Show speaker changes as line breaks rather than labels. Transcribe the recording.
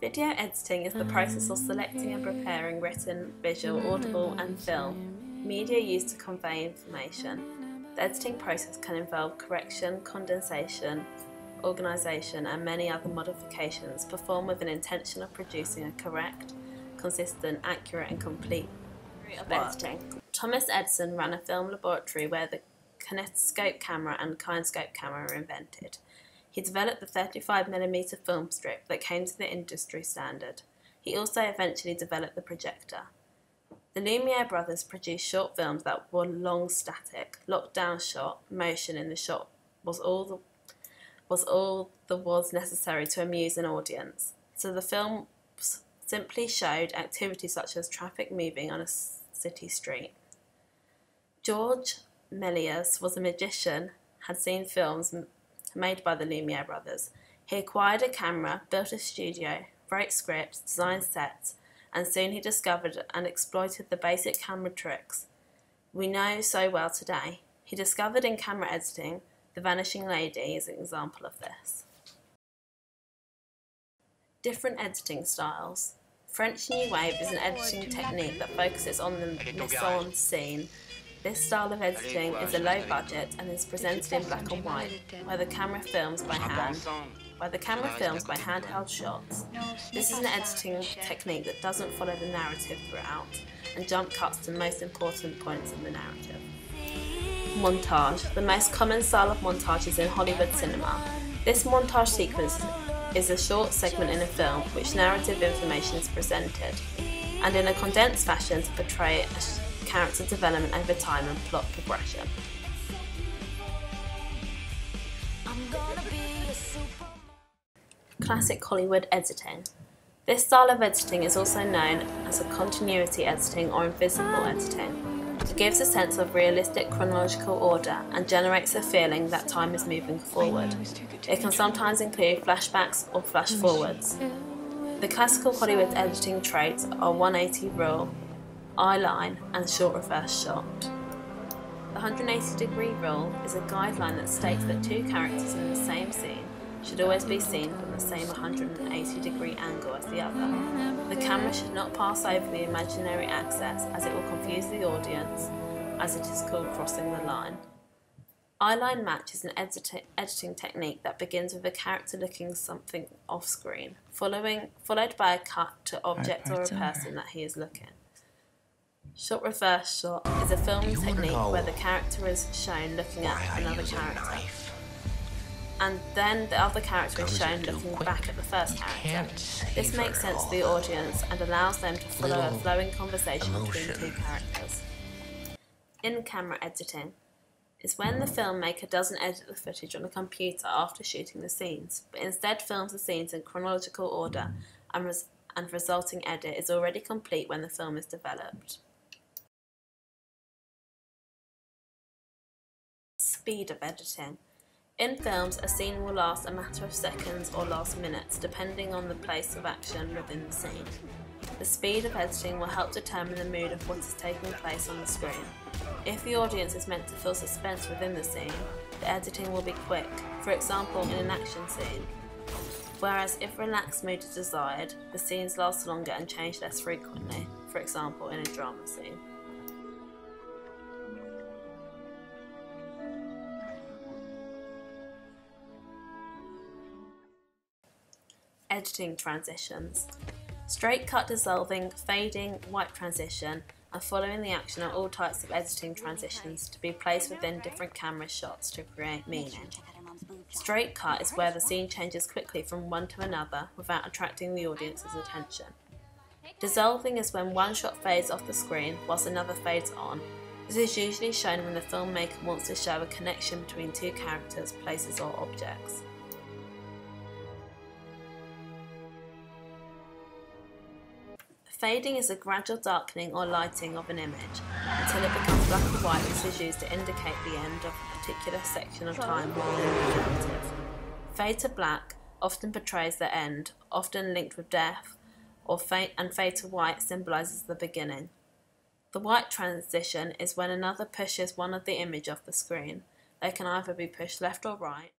Video editing is the process of selecting and preparing written, visual, audible and film media used to convey information. The editing process can involve correction, condensation, organisation and many other modifications performed with an intention of producing a correct, consistent, accurate and complete editing. Thomas Edison ran a film laboratory where the kinetoscope camera and kinescope camera were invented. He developed the 35mm film strip that came to the industry standard. He also eventually developed the projector. The Lumiere brothers produced short films that were long static, locked down shot, motion in the shot was all that was necessary to amuse an audience. So the films simply showed activity such as traffic moving on a city street. George MELIES was a magician, had seen films made by the Lumiere brothers. He acquired a camera, built a studio, wrote scripts, designed sets, and soon he discovered and exploited the basic camera tricks we know so well today. He discovered in camera editing The Vanishing Lady is an example of this. Different editing styles. French New Wave is an editing technique that focuses on the mise en scene. This style of editing is a low budget and is presented in black and white, where the camera films by handheld shots. This is an editing technique that doesn't follow the narrative throughout and jump cuts to the most important points in the narrative. Montage. The most common style of montage is in Hollywood cinema. This montage sequence is a short segment in a film which narrative information is presented, and in a condensed fashion to portray character development over time and plot progression. Classic Hollywood editing. This style of editing is also known as a continuity editing or invisible editing. It gives a sense of realistic chronological order and generates a feeling that time is moving forward. It can sometimes include flashbacks or flash forwards. The classical Hollywood editing traits are 180 rule, eyeline and short reverse shot. The 180-degree rule is a guideline that states that two characters in the same scene should always be seen from the same 180-degree angle as the other. The camera should not pass over the imaginary axis as it will confuse the audience, as it is called crossing the line. Eyeline match is an editing technique that begins with a character looking something off screen, followed by a cut to object or a person that he is looking. Short reverse shot is a film technique where the character is shown looking at another character, and then the other character is shown looking back at the first character. This makes sense to the audience and allows them to follow a flowing conversation between two characters. In-camera editing is when the filmmaker doesn't edit the footage on a computer after shooting the scenes, but instead films the scenes in chronological order, and resulting edit is already complete when the film is developed. Speed of editing. In films, a scene will last a matter of seconds or last minutes, depending on the place of action within the scene. The speed of editing will help determine the mood of what is taking place on the screen. If the audience is meant to feel suspense within the scene, the editing will be quick, for example in an action scene. Whereas if relaxed mood is desired, the scenes last longer and change less frequently, for example in a drama scene. Editing transitions. Straight cut, dissolving, fading, white transition, and following the action are all types of editing transitions to be placed within different camera shots to create meaning. Straight cut is where the scene changes quickly from one to another without attracting the audience's attention. Dissolving is when one shot fades off the screen whilst another fades on. This is usually shown when the filmmaker wants to show a connection between two characters, places or objects. Fading is a gradual darkening or lighting of an image until it becomes black and white. This is used to indicate the end of a particular section of time while in the narrative. Fade to black often portrays the end, often linked with death, and fade to white symbolises the beginning. The white transition is when another pushes one of the image off the screen. They can either be pushed left or right.